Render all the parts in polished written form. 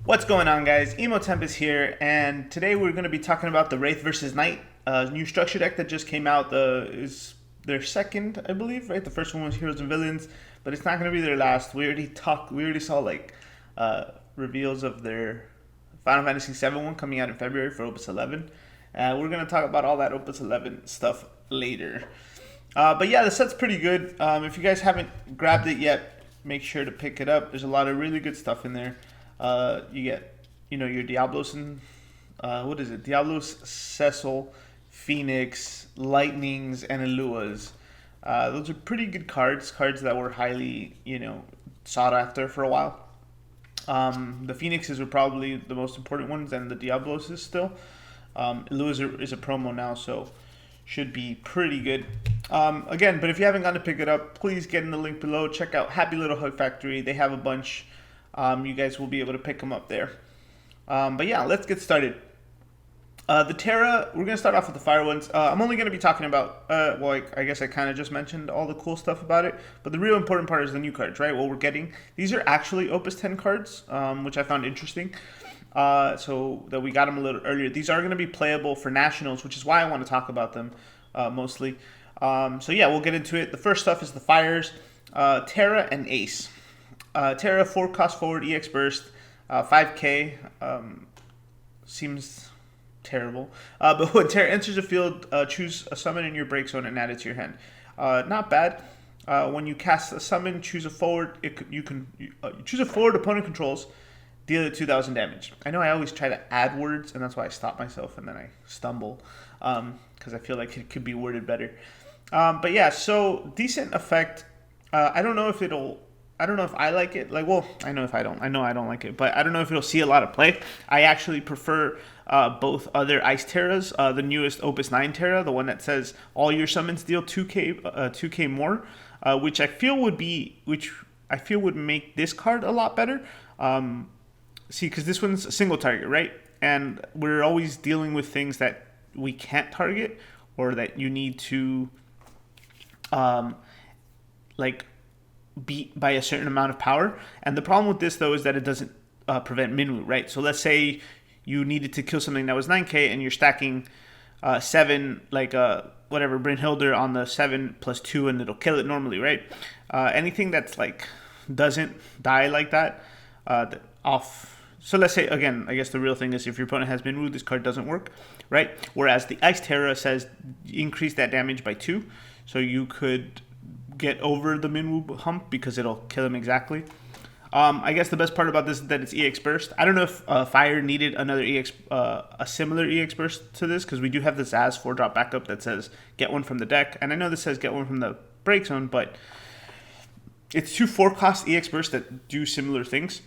What's going on, guys? Emo Tempest here, and today we're going to be talking about the Wraith versus Knight new structure deck that just came out. Is their second, I believe, right? The first one was Heroes and Villains, but it's not going to be their last. We already saw like reveals of their Final Fantasy VII one coming out in February for Opus 11. We're going to talk about all that Opus 11 stuff later. But yeah, the set's pretty good. If you guys haven't grabbed it yet, make sure to pick it up. There's a lot of really good stuff in there. You get, your Diablos and, Diablos, Cecil, Phoenix, Lightnings, and Eluas. Those are pretty good cards that were highly, sought after for a while. The Phoenixes were probably the most important ones, and the Diablos is still. Eluas is a promo now, so should be pretty good. Again, but if you haven't gone to pick it up, please get in the link below. Check out Happy Little Hug Factory. They have a bunch. You guys will be able to pick them up there. But yeah, let's get started. The Terra, we're going to start off with the fire ones. I'm only going to be talking about, I guess I kind of just mentioned all the cool stuff about it. But the real important part is the new cards, right? What we're getting. These are actually Opus 10 cards, which I found interesting. So that we got them a little earlier. These are going to be playable for Nationals, which is why I want to talk about them mostly. So yeah, we'll get into it. The first stuff is the fires, Terra and Ace. Terra 4 cost forward EX burst, 5k, seems terrible. But when Terra enters the field, choose a summon in your break zone and add it to your hand. Not bad. When you cast a summon, choose a forward. You can choose a forward opponent controls, deal it 2,000 damage. I know I always try to add words, and that's why I stop myself and then I stumble, because I feel like it could be worded better. But yeah, so decent effect. I don't know if I like it. I know if I don't. I know I don't like it, but I don't know if it'll see a lot of play. I actually prefer both other Ice Terras, the newest Opus 9 Terra, the one that says all your summons deal 2k more, which I feel would make this card a lot better. Because this one's a single target, right? And we're always dealing with things that we can't target or that you need to beat by a certain amount of power. And the problem with this, though, is that it doesn't prevent Minwu, right? So let's say you needed to kill something that was 9k and you're stacking 7, Brynhilder on the 7 plus 2, and it'll kill it normally, right? Anything that's doesn't die like that off. So let's say, again, I guess the real thing is if your opponent has Minwu, this card doesn't work, right? Whereas the Ice Terra says increase that damage by 2. So you could get over the Minwu hump because it'll kill him exactly. I guess the best part about this is that it's EX Burst. I don't know if Fire needed another a similar EX Burst to this, because we do have the Zaz 4-drop backup that says get one from the deck. And I know this says get one from the break zone, but it's 2 4-cost EX Bursts that do similar things.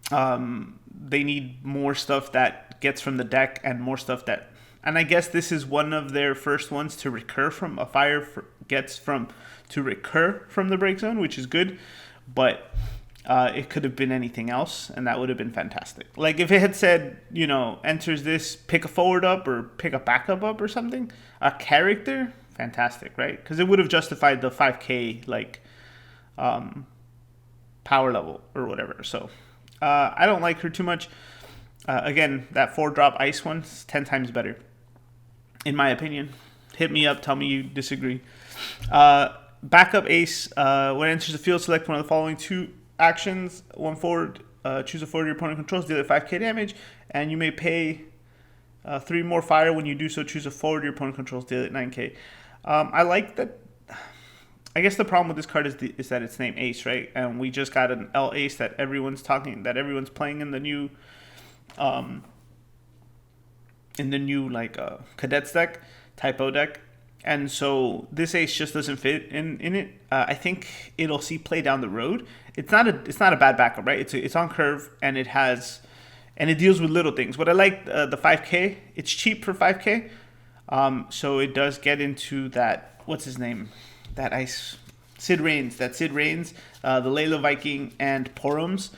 They need more stuff that gets from the deck and more stuff that... And I guess this is one of their first ones to recur from a fire to recur from the break zone, which is good. But it could have been anything else, and that would have been fantastic. Like if it had said, enters this, pick a forward up or pick a backup up or something, a character, fantastic, right? Because it would have justified the 5k power level or whatever. So I don't like her too much. Again, that 4-drop ice one's 10 times better, in my opinion. Hit me up, tell me you disagree. Backup Ace, when it enters the field, select one of the following 2 actions. 1 forward, choose a forward your opponent controls, deal it 5k damage, and you may pay 3 more fire. When you do so, choose a forward your opponent controls, deal it 9k. I like that. I guess the problem with this card is that it's named Ace, right? And we just got an L Ace that everyone's playing in the new cadets deck, typo deck. And so this Ace just doesn't fit in it. I think it'll see play down the road. It's not a bad backup, right? It's on curve, and it deals with little things. What I like, the 5k, it's cheap for 5k. So it does get into that, what's his name? That ice Sid Reigns, the Layla Viking, and Porums,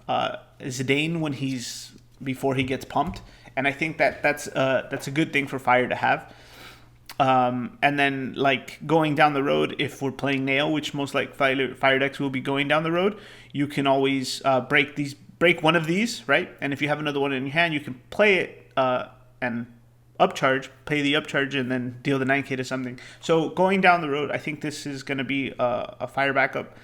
Zidane before he gets pumped. And I think that's a good thing for Fire to have. And then going down the road, if we're playing Nail, which most fire decks will be going down the road, you can always break these break one of these, right? And if you have another one in your hand, you can play it and pay the upcharge, and then deal the 9k to something. So going down the road, I think this is going to be a fire backup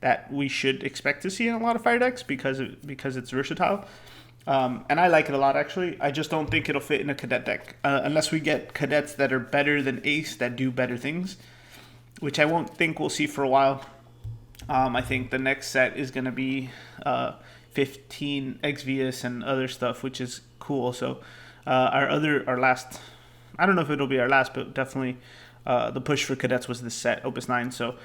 that we should expect to see in a lot of fire decks because it's versatile. And I like it a lot, actually. I just don't think it'll fit in a cadet deck unless we get cadets that are better than Ace that do better things, which I won't think we'll see for a while. I think the next set is going to be 15 Exvius and other stuff, which is cool. So our last, I don't know if it'll be our last, but definitely the push for cadets was this set, Opus 9. So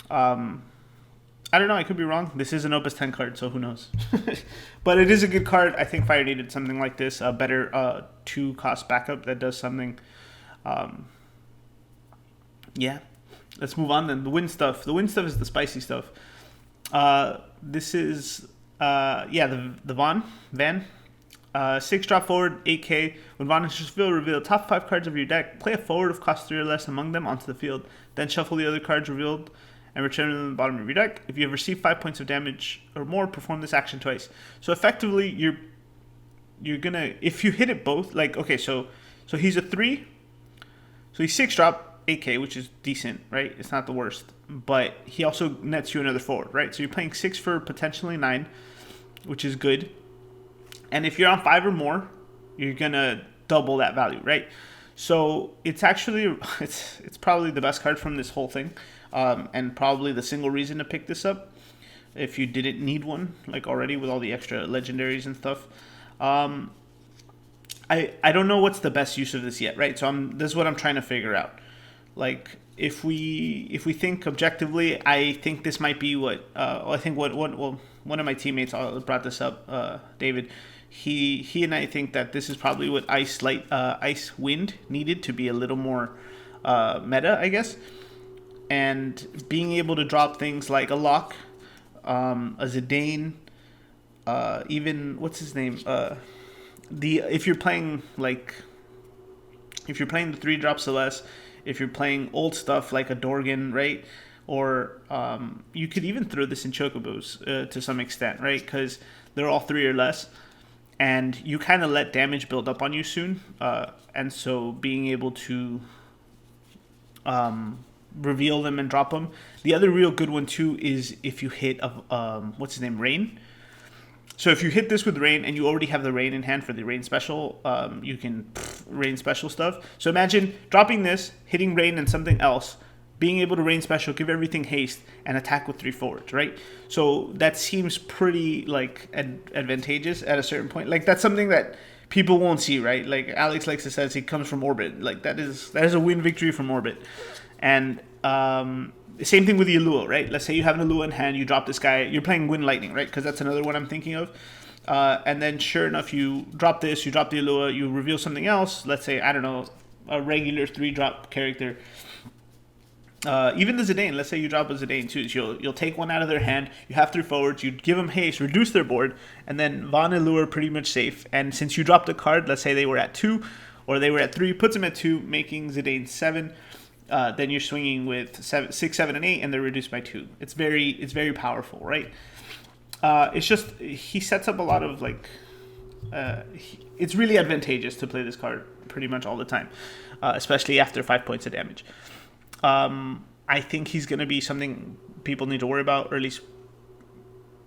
I don't know, I could be wrong. This is an Opus 10 card, so who knows. But it is a good card. I think Fire needed something like this, a better 2-cost backup that does something. Yeah. Let's move on then. The wind stuff. The wind stuff is the spicy stuff. This is, the Van. 6-drop forward, 8k. When Von is reveal top 5 cards of your deck. Play a forward of cost 3 or less among them onto the field. Then shuffle the other cards revealed and return them to the bottom of your deck. If you have received 5 points of damage or more, perform this action twice. So effectively, you're gonna, if you hit it both, like, okay, so he's a 3. So he's 6-drop, 8k, which is decent, right? It's not the worst. But he also nets you another forward, right? So you're playing 6 for potentially 9, which is good. And if you're on 5 or more, you're gonna double that value, right? So it's actually, it's probably the best card from this whole thing, and probably the single reason to pick this up if you didn't need one, like already with all the extra legendaries and stuff. I don't know what's the best use of this yet, right? So this is what I'm trying to figure out. Like, if we think objectively, I think this might be what one of my teammates brought this up, David. He and I think that this is probably what Ice Wind needed to be a little more meta, I guess. And being able to drop things like a Lock, a Zidane, even what's his name? If you're playing the 3-drops or less, if you're playing old stuff like a Dorgan, right? Or you could even throw this in Chocobos to some extent, right? Because they're all 3 or less. And you kind of let damage build up on you soon. And so being able to reveal them and drop them. The other real good one, too, is if you hit, Rain. So if you hit this with Rain and you already have the Rain in hand for the Rain special, you can Rain special stuff. So imagine dropping this, hitting Rain and something else, being able to Rain special, give everything haste, and attack with 3 forwards, right? So that seems pretty, like, advantageous at a certain point. Like, that's something that people won't see, right? Like, Alex likes to say, he comes from orbit. Like, that is a win victory from orbit. And same thing with the Alua, right? Let's say you have an Alua in hand, you drop this guy, you're playing Wind Lightning, right? Because that's another one I'm thinking of. And then sure enough, you drop this, you drop the Alua, you reveal something else. Let's say, I don't know, a regular 3-drop character. Even the Zidane, let's say you drop a Zidane too. So you'll take one out of their hand, you have 3 forwards, you give them haste, reduce their board, and then Von and Lure are pretty much safe. And since you dropped a card, let's say they were at 2 or they were at 3, puts them at 2, making Zidane 7. Then you're swinging with 6, 7, and 8, and they're reduced by 2. It's very powerful, right? It's just he sets up a lot of it's really advantageous to play this card pretty much all the time, especially after 5 points of damage. I think he's going to be something people need to worry about, or at least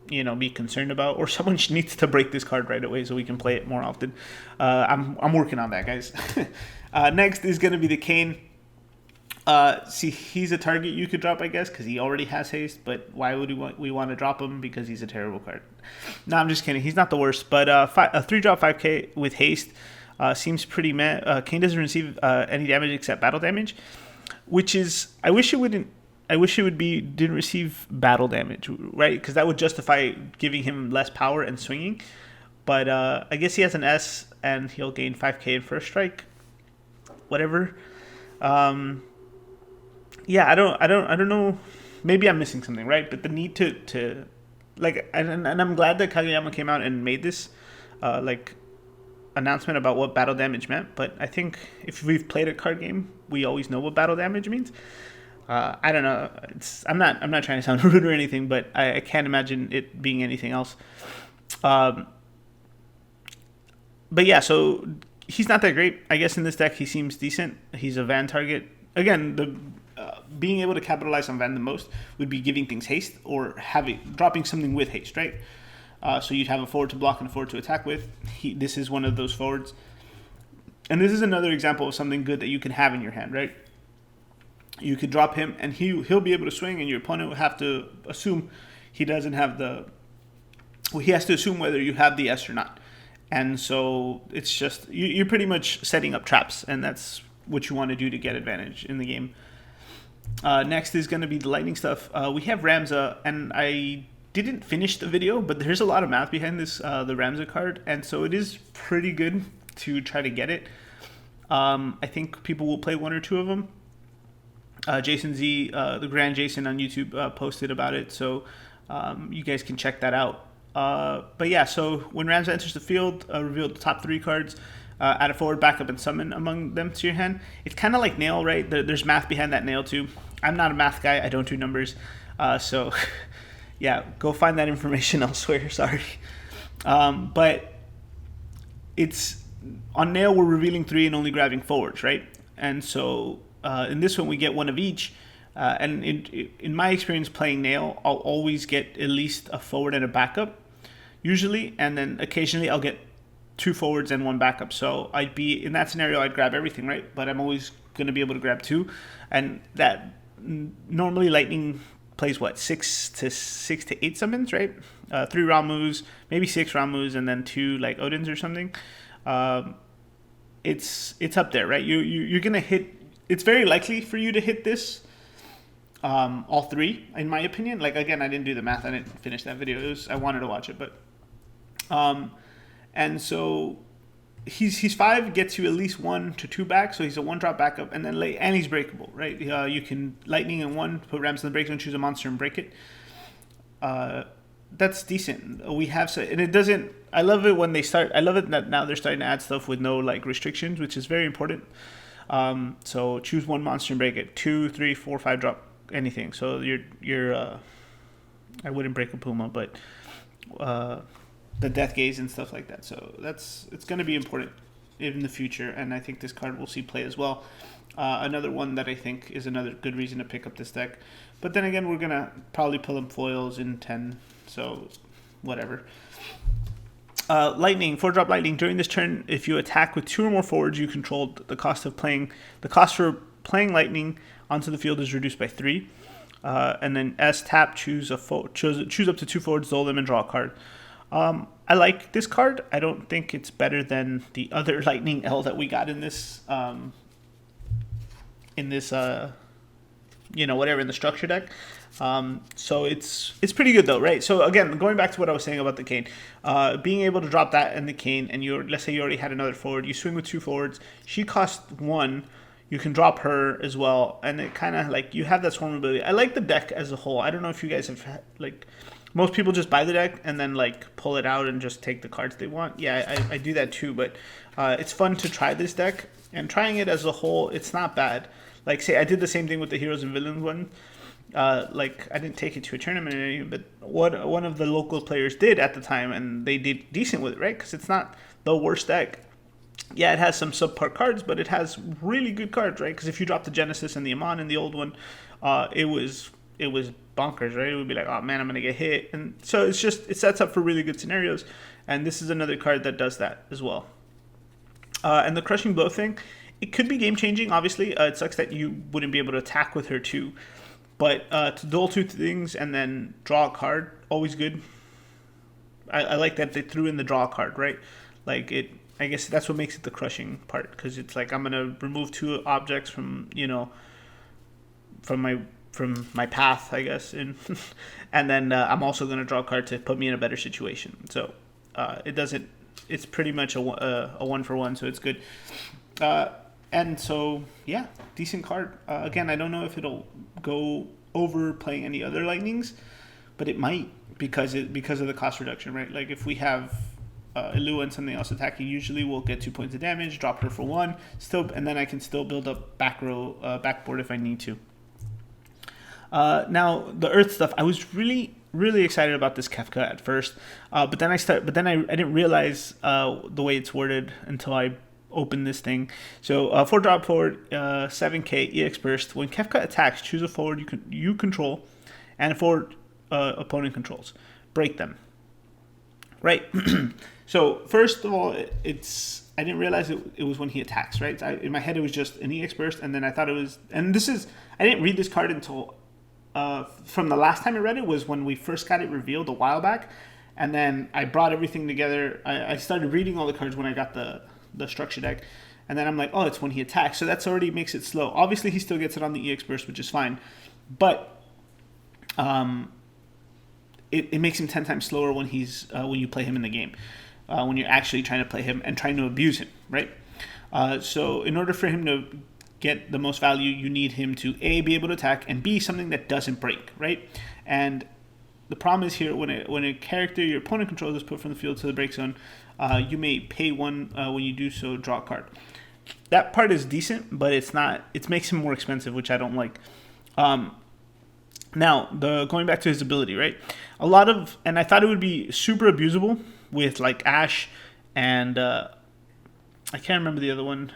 be concerned about, or someone needs to break this card right away so we can play it more often. I'm working on that, guys. Next is going to be the Kane. See, he's a target you could drop, I guess, because he already has haste, but why would we want to drop him? Because he's a terrible card. No, I'm just kidding. He's not the worst, but a 3-drop 5k with haste seems pretty meh. Kane doesn't receive any damage except battle damage, which is, I wish it would be didn't receive battle damage, right? Because that would justify giving him less power and swinging. But I guess he has an S and he'll gain 5k in first strike. Whatever. Yeah, I don't know. Maybe I'm missing something, right? But the need to and I'm glad that Kageyama came out and made this announcement about what battle damage meant. But I think if we've played a card game, we always know what battle damage means. I don't know. I'm not trying to sound rude or anything, but I can't imagine it being anything else. Um, but yeah, so he's not that great. I guess in this deck he seems decent. He's a Van target. Again, the being able to capitalize on Van the most would be giving things haste or dropping something with haste, right? So you'd have a forward to block and a forward to attack with. This is one of those forwards. And this is another example of something good that you can have in your hand, right? You could drop him, and he'll be able to swing, and your opponent will have to assume he doesn't have the... Well, he has to assume whether you have the S or not. And so it's just... You're pretty much setting up traps, and that's what you want to do to get advantage in the game. Next is going to be the lightning stuff. We have Ramza, and I didn't finish the video, but there's a lot of math behind this, the Ramza card, and so it is pretty good to try to get it. I think people will play one or two of them. Jason Z, the Grand Jason on YouTube, posted about it, so you guys can check that out. But yeah, so when Ramza enters the field, reveal the top 3 cards, add a forward, backup, and summon among them to your hand. It's kind of like Nail, right? There's math behind that Nail too. I'm not a math guy. I don't do numbers. So yeah, go find that information elsewhere. Sorry. But it's on Nail, we're revealing 3 and only grabbing forwards, right? And so in this one, we get one of each. And in my experience playing Nail, I'll always get at least a forward and a backup, usually. And then occasionally I'll get 2 forwards and 1 backup. So I'd be in that scenario, I'd grab everything, right? But I'm always going to be able to grab 2. And that normally Lightning plays what, 6 to 8 summons, right? 3 round moves, maybe 6 round moves, and then 2 like Odins or something. It's up there, right? You're gonna hit. It's very likely for you to hit this. All 3, in my opinion. Like, again, I didn't do the math. I didn't finish that video. I wanted to watch it, but and so he's 5, gets you at least 1 to 2 back. So he's a 1-drop backup, and then and he's breakable, right? You can Lightning in 1, put Rams in the break zone, choose a monster and break it. That's decent. We have and it doesn't. I love it when they start. I love it that now they're starting to add stuff with no like restrictions, which is very important. So choose 1 monster and break it. 2, 3, 4, 5 drop anything. So you're I wouldn't break a Puma, but the Death Gaze and stuff like that. So it's going to be important in the future, and I think this card will see play as well. Another one that I think is another good reason to pick up this deck. But then again, we're going to probably pull them foils in 10, so whatever. Lightning, 4-drop Lightning. During this turn, if you attack with 2 or more forwards you controlled, the cost for playing Lightning onto the field is reduced by 3. And then S tap, choose up to 2 forwards, dole them, and draw a card. I like this card. I don't think it's better than the other Lightning L that we got in this whatever, in the structure deck. So it's pretty good though, right? So again, going back to what I was saying about the cane, being able to drop that and the cane, and let's say you already had another forward, you swing with 2 forwards, she costs 1, you can drop her as well, and it kind of like you have that swarm ability. I like the deck as a whole. I don't know if you guys have like, most people just buy the deck and then like pull it out and just take the cards they want. Yeah, I do that too, but it's fun to try this deck, and trying it as a whole, it's not bad. Like, say I did the same thing with the Heroes and Villains one. Like, I didn't take it to a tournament or anything, but one of the local players did at the time, and they did decent with it, right? Because it's not the worst deck. Yeah, it has some subpar cards, but it has really good cards, right? Because if you drop the Genesis and the Amon in the old one, it was bonkers, right? It would be like, oh man, I'm gonna get hit, and so it sets up for really good scenarios. And this is another card that does that as well. And the Crushing Blow thing, it could be game changing. Obviously, it sucks that you wouldn't be able to attack with her too. But to duel 2 things and then draw a card, always good. I like that they threw in the draw card, right? Like, I guess that's what makes it the crushing part, because it's like I'm gonna remove 2 objects from my path, I guess, and then I'm also gonna draw a card to put me in a better situation. So it's pretty much a 1-for-1, so it's good. And so, yeah, decent card. Again, I don't know if it'll go over playing any other Lightnings, but it might, because of the cost reduction, right? Like, if we have Ilua and something else attacking, usually we'll get 2 points of damage, drop her for 1, and then I can still build up backboard if I need to. Now the Earth stuff, I was really excited about this Kefka at first, but then I didn't realize the way it's worded until I opened this thing. So 4-drop forward, 7k EX burst. When Kefka attacks, choose a forward you control, and a forward opponent controls. Break them. Right. So first of all, I didn't realize it was when he attacks, right? In my head, it was just an EX burst, and then I thought it was... And I didn't read this card until... from the last time I read it was when we first got it revealed a while back. And then I brought everything together. I started reading all the cards when I got the structure deck. And then I'm like, oh, it's when he attacks. So that's already makes it slow. Obviously, he still gets it on the EX burst, which is fine. But... It makes him 10 times slower when you play him in the game, when you're actually trying to play him and trying to abuse him, right? So in order for him to get the most value, you need him to A, be able to attack, and B, something that doesn't break, right? And the problem is here, when a character your opponent controls is put from the field to the break zone, you may pay 1 when you do so, draw a card. That part is decent, but it's not. It makes him more expensive, which I don't like. Now, going back to his ability, right? And I thought it would be super abusable with like Ash and I can't remember the other one.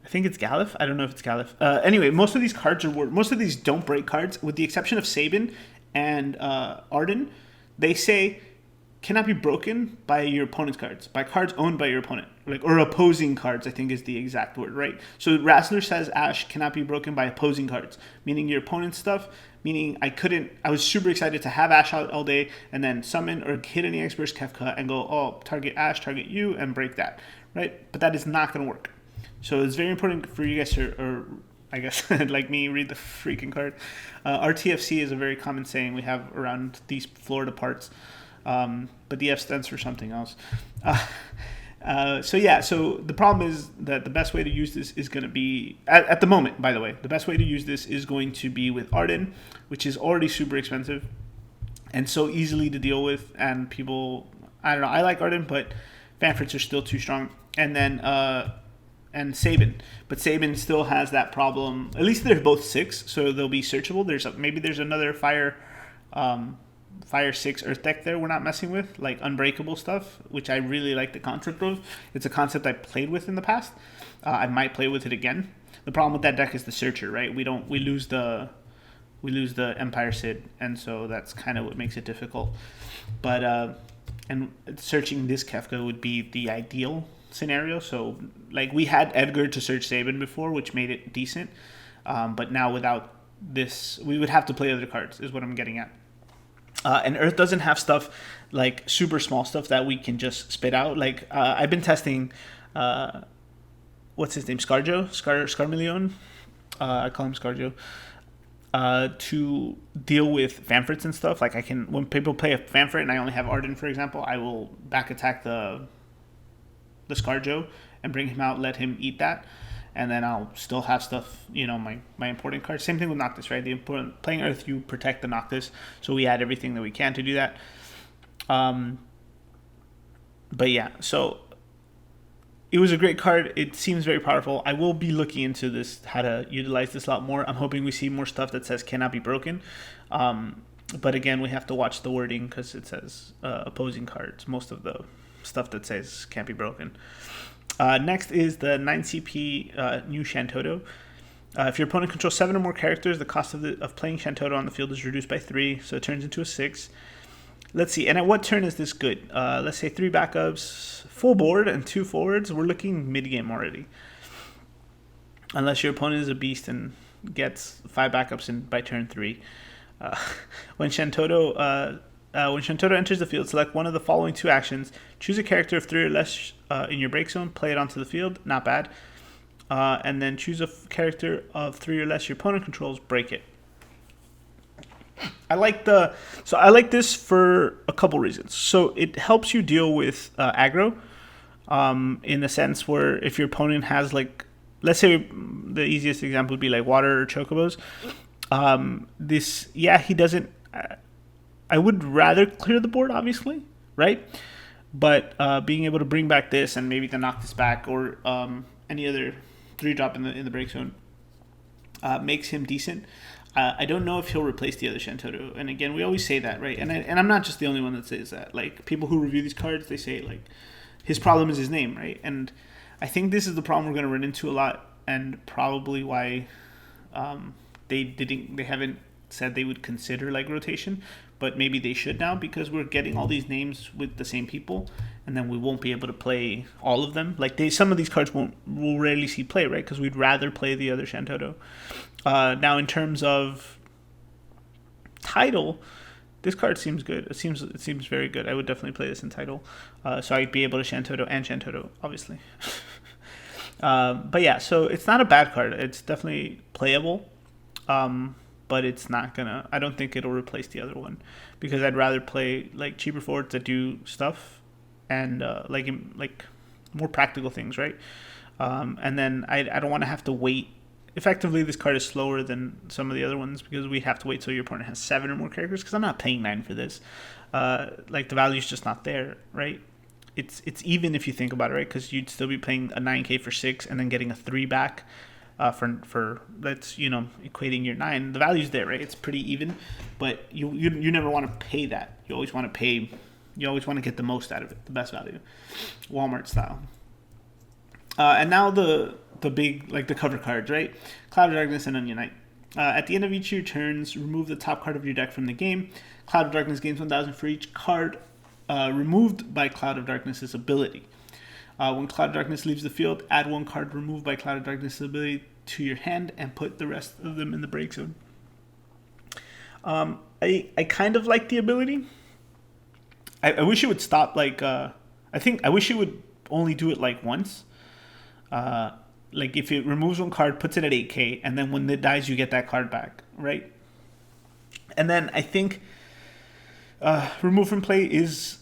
I think it's Galif. I don't know if it's Galif. Anyway, most of these cards most of these don't break cards, with the exception of Sabin and Arden. They say cannot be broken by your opponent's cards, by cards owned by your opponent, or opposing cards, I think is the exact word, right? So Razzler says Ash cannot be broken by opposing cards, meaning your opponent's stuff, meaning I was super excited to have Ash out all day and then summon or hit an EX burst Kefka and go, oh, target Ash, target you, and break that, right? But that is not going to work. So it's very important for you guys or I guess, like me, read the freaking card. RTFC is a very common saying we have around these Florida parts. But the F stands for something else. So the problem is that the best way to use this is going to be, at the moment, by the way, the best way to use this is going to be with Arden, which is already super expensive and so easily to deal with. And people, I don't know, I like Arden, but Fanfrits are still too strong. And then, and Sabin. But Sabin still has that problem. At least they're both 6, so they'll be searchable. Maybe there's another Fire 6 Earth deck there we're not messing with, like Unbreakable stuff, which I really like the concept of. It's a concept I played with in the past. I might play with it again. The problem with that deck is the Searcher, right? We lose the Empire Sid, and so that's kind of what makes it difficult. But and searching this Kefka would be the ideal scenario. So like we had Edgar to search Sabin before, which made it decent. But now without this, we would have to play other cards, is what I'm getting at. And Earth doesn't have stuff like super small stuff that we can just spit out. Like I've been testing, what's his name, Scarmillion. I call him Scarjo. To deal with Fanfrits and stuff. Like when people play a Fanfrit and I only have Arden, for example, I will back attack the Scarjo and bring him out, let him eat that. And then I'll still have stuff, my important cards. Same thing with Noctis, right? Playing Earth, you protect the Noctis. So we add everything that we can to do that. But yeah, so it was a great card. It seems very powerful. I will be looking into this, how to utilize this a lot more. I'm hoping we see more stuff that says cannot be broken. But again, we have to watch the wording because it says opposing cards. Most of the stuff that says can't be broken. Next is the 9CP new Shantotto. If your opponent controls 7 or more characters, the cost of playing Shantotto on the field is reduced by 3, so it turns into a 6. Let's see, and at what turn is this good? Let's say 3 backups, full board, and 2 forwards. We're looking mid-game already. Unless your opponent is a beast and gets 5 backups by turn 3. When Shantotto enters the field, select one of the following 2 actions. Choose a character of 3 or less in your break zone. Play it onto the field. Not bad. And then choose a character of 3 or less your opponent controls. Break it. I like this for a couple reasons. So it helps you deal with aggro, in the sense where if your opponent has let's say the easiest example would be like water or chocobos. He doesn't. I would rather clear the board, obviously, right? But being able to bring back this and maybe the Noctis back or any other 3-drop in the break zone makes him decent. I don't know if he'll replace the other Shantotto. And again, we always say that, right? And I'm not just the only one that says that. Like, people who review these cards, they say, like, his problem is his name, right? And I think this is the problem we're going to run into a lot, and probably why they haven't said they would consider, like, rotation, but maybe they should now, because we're getting all these names with the same people, and then we won't be able to play all of them. Like, some of these cards we'll rarely see play, right? Because we'd rather play the other Shantotto. Now, in terms of title, this card seems good. It seems very good. I would definitely play this in title. So I'd be able to Shantotto, obviously. But yeah, so it's not a bad card. It's definitely playable. But it's not gonna. I don't think it'll replace the other one, because I'd rather play, like, cheaper forwards that do stuff, and like more practical things, right? And then I don't want to have to wait. Effectively, this card is slower than some of the other ones, because we have to wait till your opponent has 7 or more characters, because I'm not paying 9 for this. Like, the value's just not there, right? It's even if you think about it, right? Because you'd still be paying a 9k for 6 and then getting a 3 back for that's, equating your 9. The value's there, right? It's pretty even, but you never want to pay that. You always want to get the most out of it, the best value, Walmart style. And now the big, like, the cover cards, right? Cloud of Darkness and Onion Knight. At the end of each of your turns, remove the top card of your deck from the game. Cloud of Darkness gains 1,000 for each card removed by Cloud of Darkness's ability. When Cloud of Darkness leaves the field, add 1 card removed by Cloud of Darkness's ability to your hand and put the rest of them in the break zone. I kind of like the ability. I wish it would stop, like, I wish it would only do it, like, once. Like, if it removes 1 card, puts it at 8k, and then when it dies, you get that card back, right? And then I think remove from play is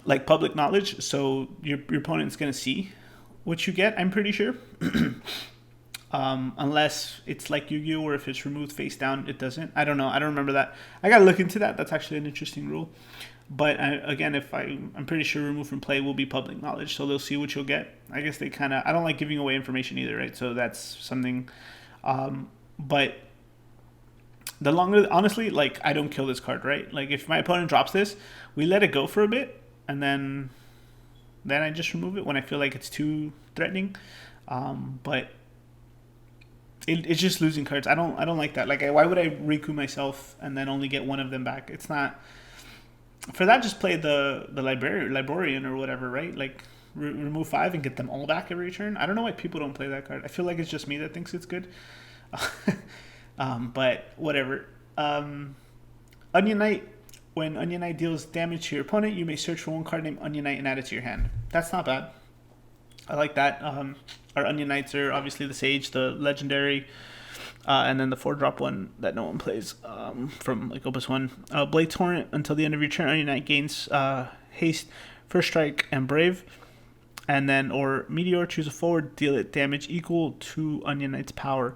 like, public knowledge, so your opponent's going to see what you get, I'm pretty sure. Unless it's like Yu-Gi-Oh! Or if it's removed face down, it doesn't. I don't know. I don't remember that. I got to look into that. That's actually an interesting rule. But again, I'm pretty sure remove from play will be public knowledge, so they'll see what you'll get. I guess they kind of. I don't like giving away information either, right? So that's something. But the longer, honestly, like, I don't kill this card, right? Like, if my opponent drops this, we let it go for a bit, and then I just remove it when I feel like it's too threatening. But it's just losing cards. I don't like that. Like, why would I Riku myself and then only get 1 of them back? It's not. For that, just play the librarian or whatever, right? Like, remove 5 and get them all back every turn. I don't know why people don't play that card. I feel like it's just me that thinks it's good. But whatever. Onion Knight. When Onion Knight deals damage to your opponent, you may search for 1 card named Onion Knight and add it to your hand. That's not bad. I like that. Our Onion Knights are obviously the Sage, the Legendary, and then the 4-drop one that no one plays from, like, Opus 1. Blade Torrent. Until the end of your turn, Onion Knight gains Haste, First Strike, and Brave. And then, or Meteor, choose a forward, deal it damage equal to Onion Knight's power.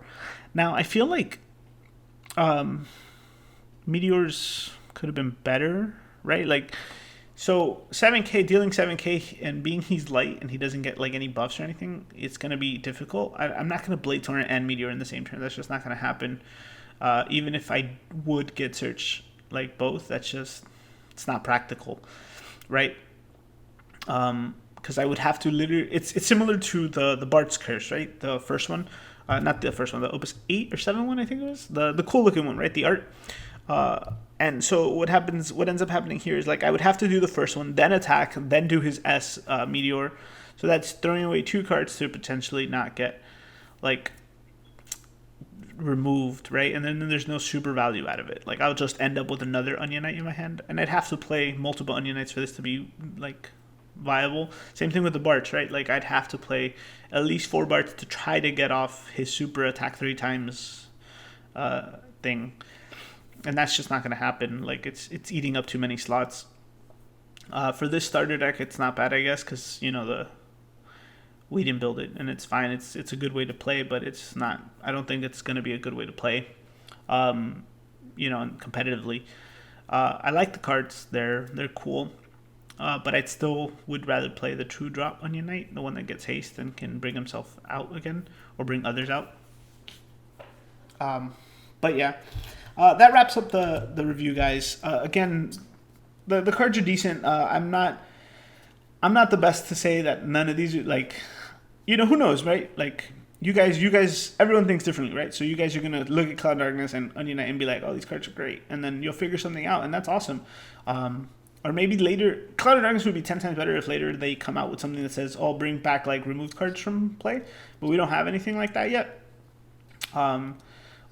Now, I feel like Meteors could have been better, right? Like, so 7k, dealing 7k, and being he's light and he doesn't get, like, any buffs or anything, it's going to be difficult. I'm not going to Blade Torrent and Meteor in the same turn. That's just not going to happen. Even if I would get Search, like, both, it's not practical, right? Because I would have to literally, it's similar to the Bart's Curse, right? The first one, not the first one, the Opus 8 or 7 one, I think it was, the cool looking one, right? The art. And so what ends up happening here is, like, I would have to do the first one, then attack, then do his S Meteor. So that's throwing away 2 cards to potentially not get, like, removed, right? And then there's no super value out of it. Like, I'll just end up with another Onion Knight in my hand, and I'd have to play multiple Onion Knights for this to be, like, viable. Same thing with the Barts, right? Like, I'd have to play at least 4 Barts to try to get off his super attack 3 times thing. And that's just not going to happen. Like, it's eating up too many slots. For this starter deck, it's not bad, I guess, because, we didn't build it, and it's fine. It's a good way to play, but it's not. I don't think it's going to be a good way to play, competitively. I like the cards. They're cool, but I still would rather play the 2-drop Onion Knight, the one that gets haste and can bring himself out again, or bring others out. But yeah, that wraps up the review, guys. Again, the cards are decent. I'm not the best to say that none of these are like, who knows, right? Like you guys, everyone thinks differently, right? So you guys are gonna look at Cloud Darkness and Onion Knight and be like, oh, these cards are great, and then you'll figure something out, and that's awesome. Or maybe later, Cloud of Darkness would be 10 times better if later they come out with something that says, oh, bring back like removed cards from play, but we don't have anything like that yet.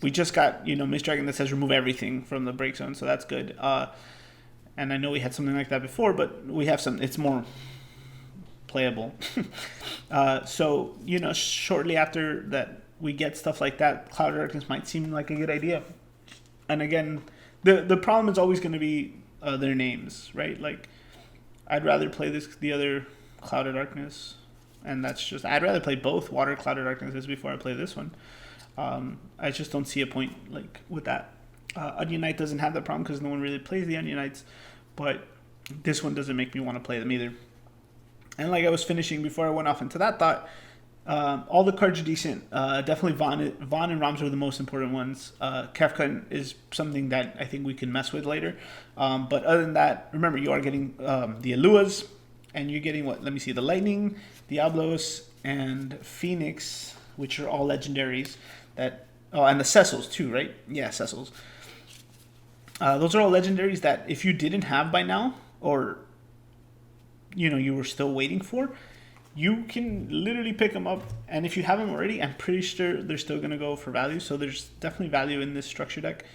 We just got, Mist Dragon that says remove everything from the break zone, so that's good. And I know we had something like that before, but we have some, it's more playable. So, shortly after that we get stuff like that, Cloud Darkness might seem like a good idea. And again, the problem is always going to be their names, right? Like, I'd rather play the other Cloud of Darkness, and I'd rather play both Water Cloud of Darknesses before I play this one. I just don't see a point like with that. Onion Knight doesn't have that problem because no one really plays the Onion Knights, but this one doesn't make me want to play them either. And like I was finishing before I went off into that thought, all the cards are decent. Definitely Vaughn and Roms are the most important ones. Kefka is something that I think we can mess with later. But other than that, remember, you are getting the Aluas, and you're getting what? Let me see, the Lightning, Diablos, and Phoenix, which are all legendaries. And the Cecils too, right? Yeah, Cecils. Those are all legendaries that if you didn't have by now, or you were still waiting for, you can literally pick them up. And if you have them already, I'm pretty sure they're still going to go for value. So there's definitely value in this structure deck.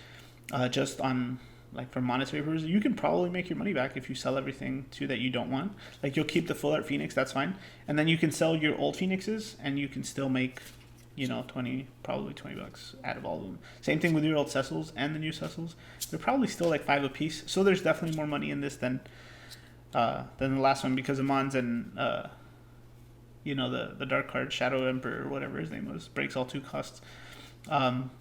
Just on, like, for monetary purposes, you can probably make your money back if you sell everything too that you don't want. Like, you'll keep the full art Phoenix, that's fine. And then you can sell your old Phoenixes, and you can still make, probably $20 out of all of them. Same thing with your old Cecils and the new Cecils. They're probably still like 5 a piece. So there's definitely more money in this than the last one, because Amon's and the dark card, Shadow Emperor or whatever his name was, breaks all 2 costs,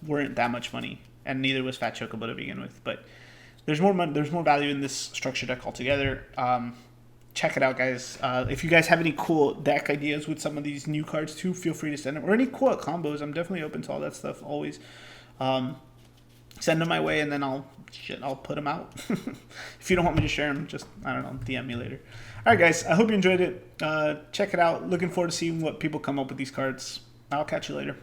weren't that much money, and neither was Fat Chocobo to begin with. But there's more value in this structure deck altogether. Check it out, guys. If you guys have any cool deck ideas with some of these new cards too, feel free to send them, or any cool combos. I'm definitely open to all that stuff always. Send them my way, and then I'll put them out. If you don't want me to share them, just, I don't know, DM me later. All right, guys, I hope you enjoyed it. Check it out. Looking forward to seeing what people come up with these cards. I'll catch you later.